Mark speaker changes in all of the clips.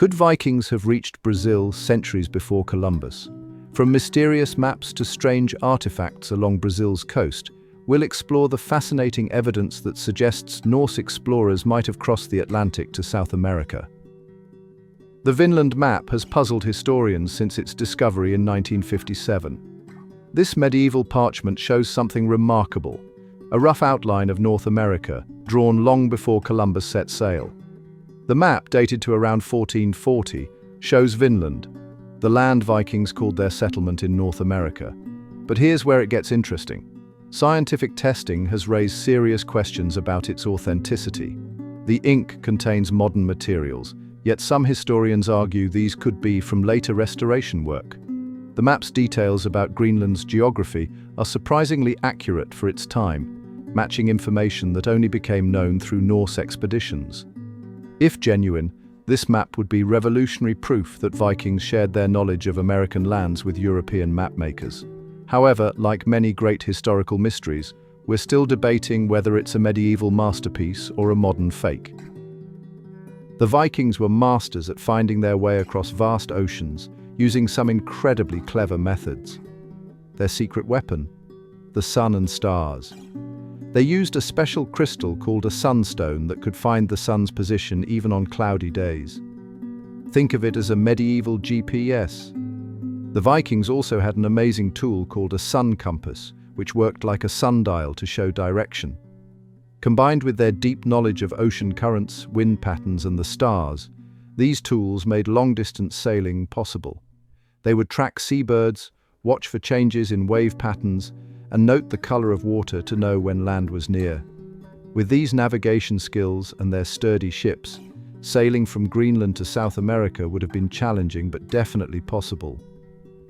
Speaker 1: Could Vikings have reached Brazil centuries before Columbus? From mysterious maps to strange artifacts along Brazil's coast, we'll explore the fascinating evidence that suggests Norse explorers might have crossed the Atlantic to South America. The Vinland map has puzzled historians since its discovery in 1957. This medieval parchment shows something remarkable, a rough outline of North America, drawn long before Columbus set sail. The map, dated to around 1440, shows Vinland, the land Vikings called their settlement in North America. But here's where it gets interesting. Scientific testing has raised serious questions about its authenticity. The ink contains modern materials, yet some historians argue these could be from later restoration work. The map's details about Greenland's geography are surprisingly accurate for its time, matching information that only became known through Norse expeditions. If genuine, this map would be revolutionary proof that Vikings shared their knowledge of American lands with European mapmakers. However, like many great historical mysteries, we're still debating whether it's a medieval masterpiece or a modern fake. The Vikings were masters at finding their way across vast oceans, using some incredibly clever methods. Their secret weapon? The sun and stars. They used a special crystal called a sunstone that could find the sun's position even on cloudy days. Think of it as a medieval GPS. The Vikings also had an amazing tool called a sun compass, which worked like a sundial to show direction. Combined with their deep knowledge of ocean currents, wind patterns, and the stars, these tools made long-distance sailing possible. They would track seabirds, watch for changes in wave patterns, and note the color of water to know when land was near. With these navigation skills and their sturdy ships, sailing from Greenland to South America would have been challenging but definitely possible.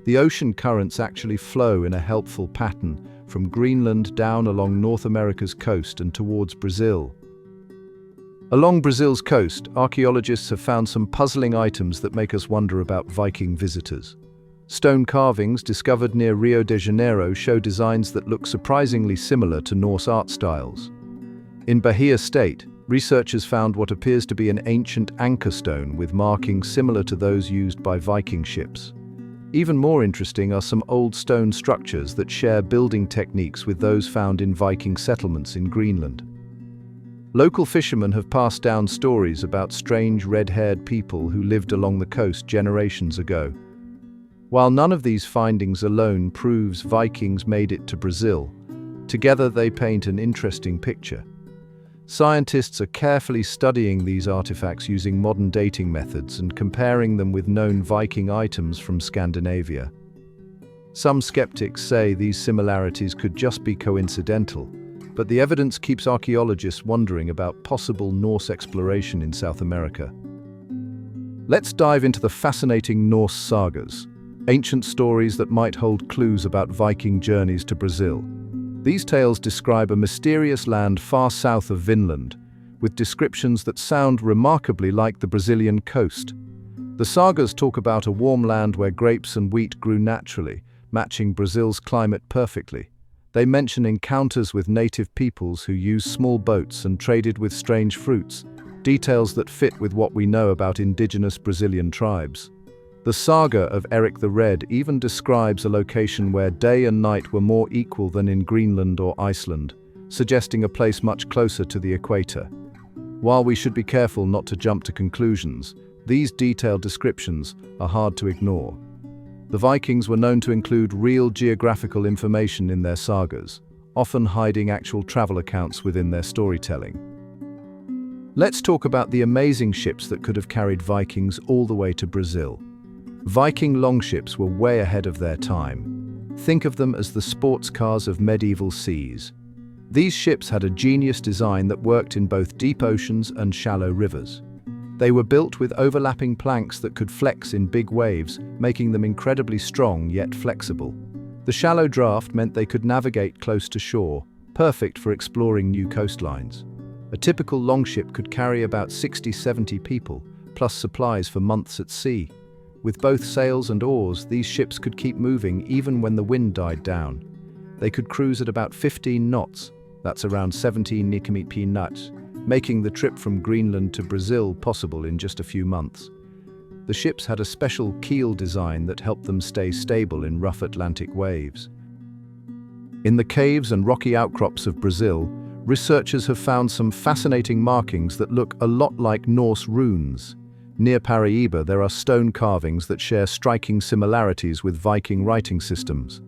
Speaker 1: The ocean currents actually flow in a helpful pattern from Greenland down along North America's coast and towards Brazil. Along Brazil's coast, archaeologists have found some puzzling items that make us wonder about Viking visitors. Stone carvings discovered near Rio de Janeiro show designs that look surprisingly similar to Norse art styles. In Bahia State, researchers found what appears to be an ancient anchor stone with markings similar to those used by Viking ships. Even more interesting are some old stone structures that share building techniques with those found in Viking settlements in Greenland. Local fishermen have passed down stories about strange red-haired people who lived along the coast generations ago. While none of these findings alone proves Vikings made it to Brazil, together they paint an interesting picture. Scientists are carefully studying these artifacts using modern dating methods and comparing them with known Viking items from Scandinavia. Some skeptics say these similarities could just be coincidental, but the evidence keeps archaeologists wondering about possible Norse exploration in South America. Let's dive into the fascinating Norse sagas, ancient stories that might hold clues about Viking journeys to Brazil. These tales describe a mysterious land far south of Vinland, with descriptions that sound remarkably like the Brazilian coast. The sagas talk about a warm land where grapes and wheat grew naturally, matching Brazil's climate perfectly. They mention encounters with native peoples who used small boats and traded with strange fruits, details that fit with what we know about indigenous Brazilian tribes. The saga of Eric the Red even describes a location where day and night were more equal than in Greenland or Iceland, suggesting a place much closer to the equator. While we should be careful not to jump to conclusions, these detailed descriptions are hard to ignore. The Vikings were known to include real geographical information in their sagas, often hiding actual travel accounts within their storytelling. Let's talk about the amazing ships that could have carried Vikings all the way to Brazil. Viking longships were way ahead of their time. Think of them as the sports cars of medieval seas. These ships had a genius design that worked in both deep oceans and shallow rivers. They were built with overlapping planks that could flex in big waves, making them incredibly strong yet flexible. The shallow draft meant they could navigate close to shore, perfect for exploring new coastlines. A typical longship could carry about 60-70 people, plus supplies for months at sea. With both sails and oars, these ships could keep moving even when the wind died down. They could cruise at about 15 knots, that's around 17 km/h, making the trip from Greenland to Brazil possible in just a few months. The ships had a special keel design that helped them stay stable in rough Atlantic waves. In the caves and rocky outcrops of Brazil, researchers have found some fascinating markings that look a lot like Norse runes. Near Paraíba, there are stone carvings that share striking similarities with Viking writing systems.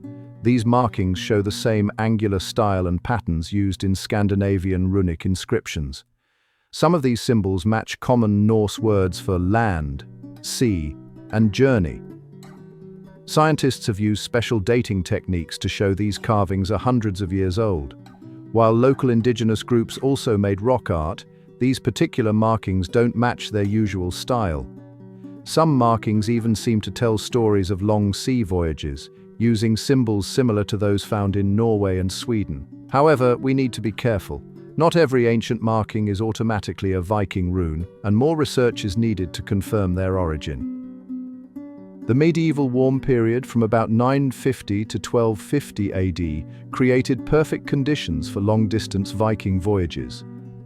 Speaker 1: These markings show the same angular style and patterns used in Scandinavian runic inscriptions. Some of these symbols match common Norse words for land, sea, and journey. Scientists have used special dating techniques to show these carvings are hundreds of years old. While local indigenous groups also made rock art, these particular markings don't match their usual style. Some markings even seem to tell stories of long sea voyages, using symbols similar to those found in Norway and Sweden. However, we need to be careful. Not every ancient marking is automatically a Viking rune, and more research is needed to confirm their origin. The medieval warm period from about 950 to 1250 AD created perfect conditions for long-distance Viking voyages.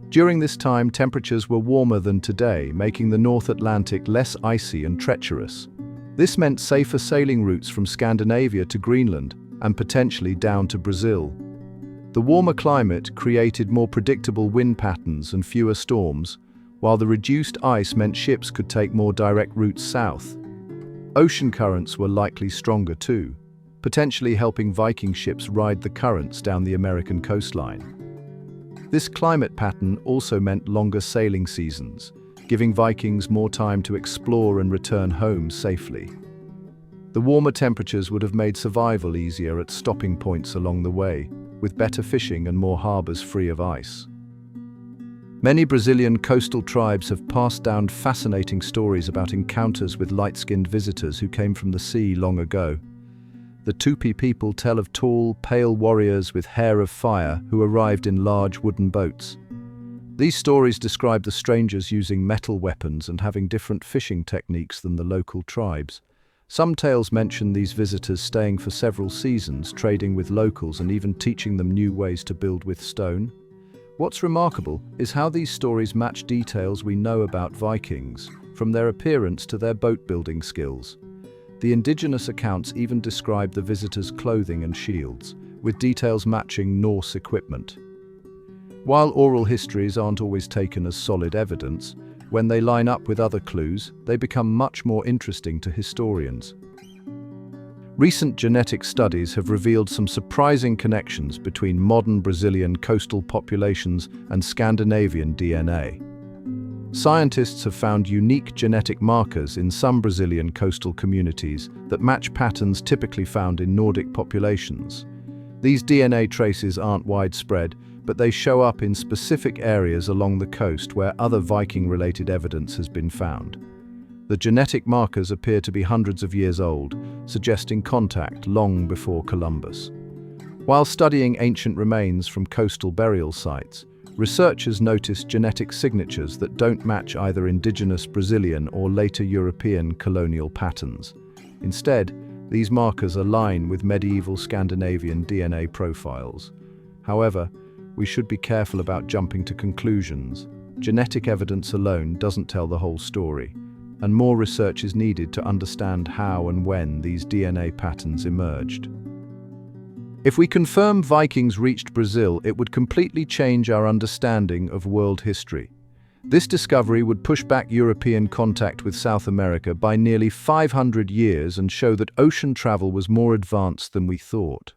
Speaker 1: During this time, temperatures were warmer than today, making the North Atlantic less icy and treacherous. This meant safer sailing routes from Scandinavia to Greenland and potentially down to Brazil. The warmer climate created more predictable wind patterns and fewer storms, while the reduced ice meant ships could take more direct routes south. Ocean currents were likely stronger too, potentially helping Viking ships ride the currents down the American coastline. This climate pattern also meant longer sailing seasons, giving Vikings more time to explore and return home safely. The warmer temperatures would have made survival easier at stopping points along the way, with better fishing and more harbors free of ice. Many Brazilian coastal tribes have passed down fascinating stories about encounters with light-skinned visitors who came from the sea long ago. The Tupi people tell of tall, pale warriors with hair of fire who arrived in large wooden boats. These stories describe the strangers using metal weapons and having different fishing techniques than the local tribes. Some tales mention these visitors staying for several seasons, trading with locals and even teaching them new ways to build with stone. What's remarkable is how these stories match details we know about Vikings, from their appearance to their boat-building skills. The indigenous accounts even describe the visitors' clothing and shields, with details matching Norse equipment. While oral histories aren't always taken as solid evidence, when they line up with other clues, they become much more interesting to historians. Recent genetic studies have revealed some surprising connections between modern Brazilian coastal populations and Scandinavian DNA. Scientists have found unique genetic markers in some Brazilian coastal communities that match patterns typically found in Nordic populations. These DNA traces aren't widespread, but they show up in specific areas along the coast where other Viking-related evidence has been found. The genetic markers appear to be hundreds of years old, suggesting contact long before Columbus. While studying ancient remains from coastal burial sites, researchers noticed genetic signatures that don't match either indigenous Brazilian or later European colonial patterns. Instead, these markers align with medieval Scandinavian DNA profiles. However, we should be careful about jumping to conclusions. Genetic evidence alone doesn't tell the whole story, and more research is needed to understand how and when these DNA patterns emerged. If we confirm Vikings reached Brazil, it would completely change our understanding of world history. This discovery would push back European contact with South America by nearly 500 years and show that ocean travel was more advanced than we thought.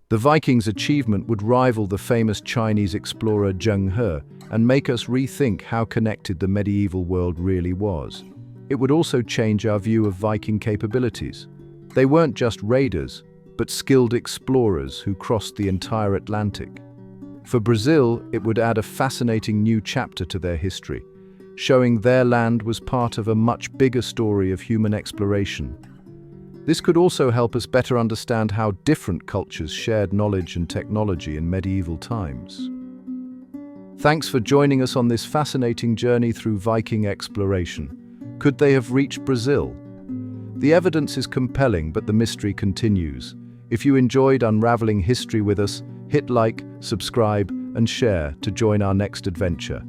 Speaker 1: The Vikings' achievement would rival the famous Chinese explorer Zheng He and make us rethink how connected the medieval world really was. It would also change our view of Viking capabilities. They weren't just raiders, but skilled explorers who crossed the entire Atlantic. For Brazil, it would add a fascinating new chapter to their history, showing their land was part of a much bigger story of human exploration. This could also help us better understand how different cultures shared knowledge and technology in medieval times. Thanks for joining us on this fascinating journey through Viking exploration. Could they have reached Brazil? The evidence is compelling, but the mystery continues. If you enjoyed unraveling history with us, hit like, subscribe, and share to join our next adventure.